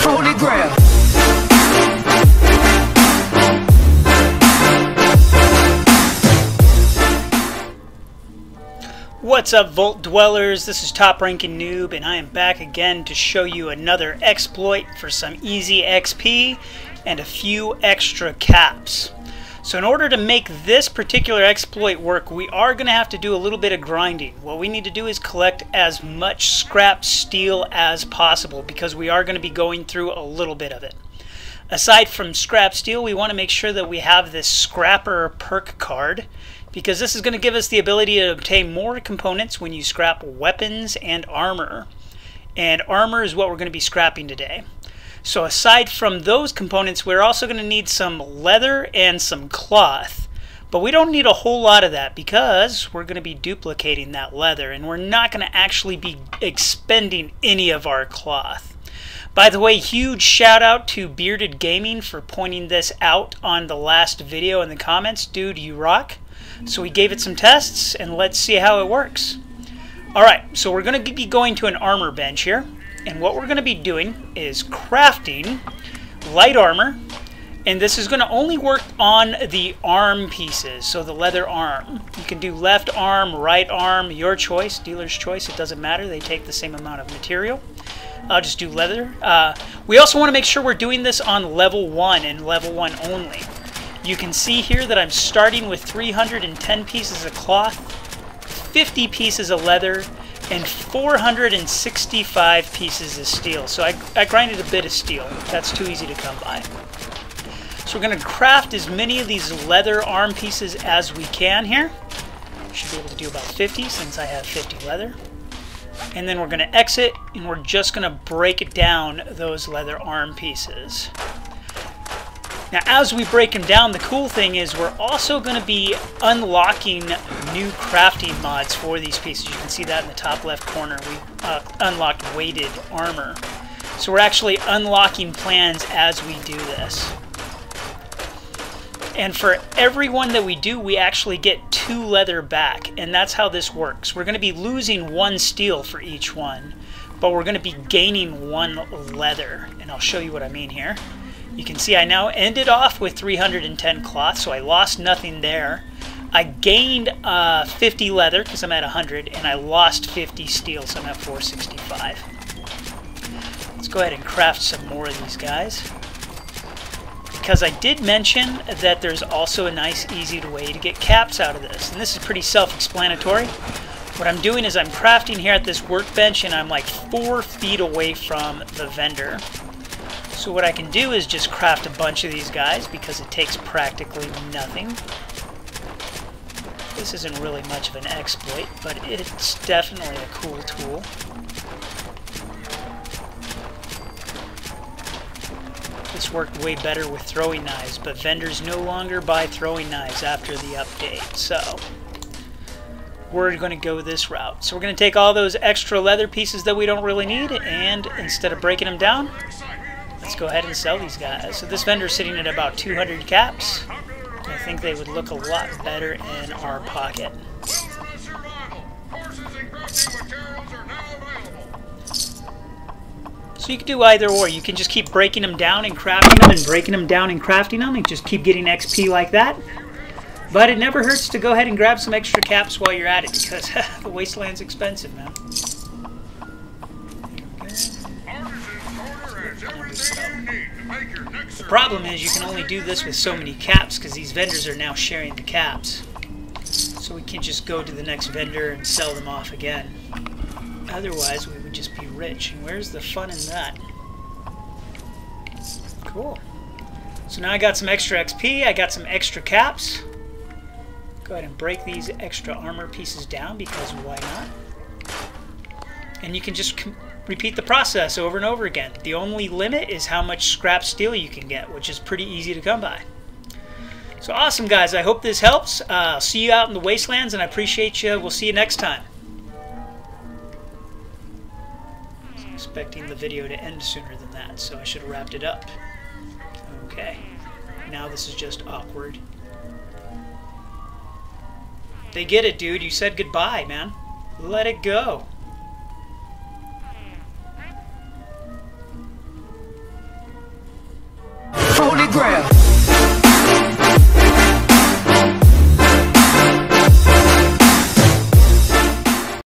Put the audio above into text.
Holy Grail. What's up, Vault Dwellers? This is Top Ranking Noob, and I am back again to show you another exploit for some easy XP and a few extra caps. So in order to make this particular exploit work, we are going to have to do a little bit of grinding. What we need to do is collect as much scrap steel as possible, because we are going to be going through a little bit of it. Aside from scrap steel, we want to make sure that we have this Scrapper perk card, because this is going to give us the ability to obtain more components when you scrap weapons and armor. And armor is what we're going to be scrapping today. So aside from those components, we're also going to need some leather and some cloth. But we don't need a whole lot of that, because we're going to be duplicating that leather, and we're not going to actually be expending any of our cloth. By the way, huge shout out to Bearded Gaming for pointing this out on the last video in the comments. Dude, you rock. So we gave it some tests, and let's see how it works. Alright, so we're going to be going to an armor bench here. And what we're going to be doing is crafting light armor. And this is going to only work on the arm pieces, so the leather arm. You can do left arm, right arm, your choice, dealer's choice. It doesn't matter. They take the same amount of material. I'll just do leather. We also want to make sure we're doing this on level 1 and level 1 only. You can see here that I'm starting with 310 pieces of cloth, 50 pieces of leather, and 465 pieces of steel. So I grinded a bit of steel. That's too easy to come by. So we're going to craft as many of these leather arm pieces as we can here. Should be able to do about 50 since I have 50 leather. And then we're going to exit, and we're just going to break down those leather arm pieces. Now, as we break them down, the cool thing is we're also going to be unlocking new crafting mods for these pieces. You can see that in the top left corner. We unlocked weighted armor. So we're actually unlocking plans as we do this. And for every one that we do, we actually get 2 leather back. And that's how this works. We're going to be losing 1 steel for each one, but we're going to be gaining 1 leather. And I'll show you what I mean here. You can see I now ended off with 310 cloth, so I lost nothing there. I gained 50 leather because I'm at 100, and I lost 50 steel, so I'm at 465. Let's go ahead and craft some more of these guys, because I did mention that there's also a nice, easy way to get caps out of this, and this is pretty self-explanatory. What I'm doing is I'm crafting here at this workbench, and I'm like 4 feet away from the vendor. So what I can do is just craft a bunch of these guys, because it takes practically nothing. This isn't really much of an exploit, but it's definitely a cool tool. This worked way better with throwing knives, but vendors no longer buy throwing knives after the update, so we're going to go this route. So we're going to take all those extra leather pieces that we don't really need, and instead of breaking them down, let's go ahead and sell these guys. So this vendor's sitting at about 200 caps. I think they would look a lot better in our pocket. So you can do either or. You can just keep breaking them down and crafting them, and breaking them down and crafting them, and just keep getting XP like that. But it never hurts to go ahead and grab some extra caps while you're at it, because the wasteland's expensive, man. The problem is you can only do this with so many caps, because these vendors are now sharing the caps. So we can't just go to the next vendor and sell them off again. Otherwise we would just be rich. And where's the fun in that? Cool. So now I got some extra XP, I got some extra caps. Go ahead and break these extra armor pieces down, because why not? And you can just repeat the process over and over again. The only limit is how much scrap steel you can get, which is pretty easy to come by. So awesome, guys. I hope this helps. I'll see you out in the wastelands, and I appreciate you. We'll see you next time. I was expecting the video to end sooner than that, so I should have wrapped it up. Okay. Now this is just awkward. They get it, dude. You said goodbye, man. Let it go. ground.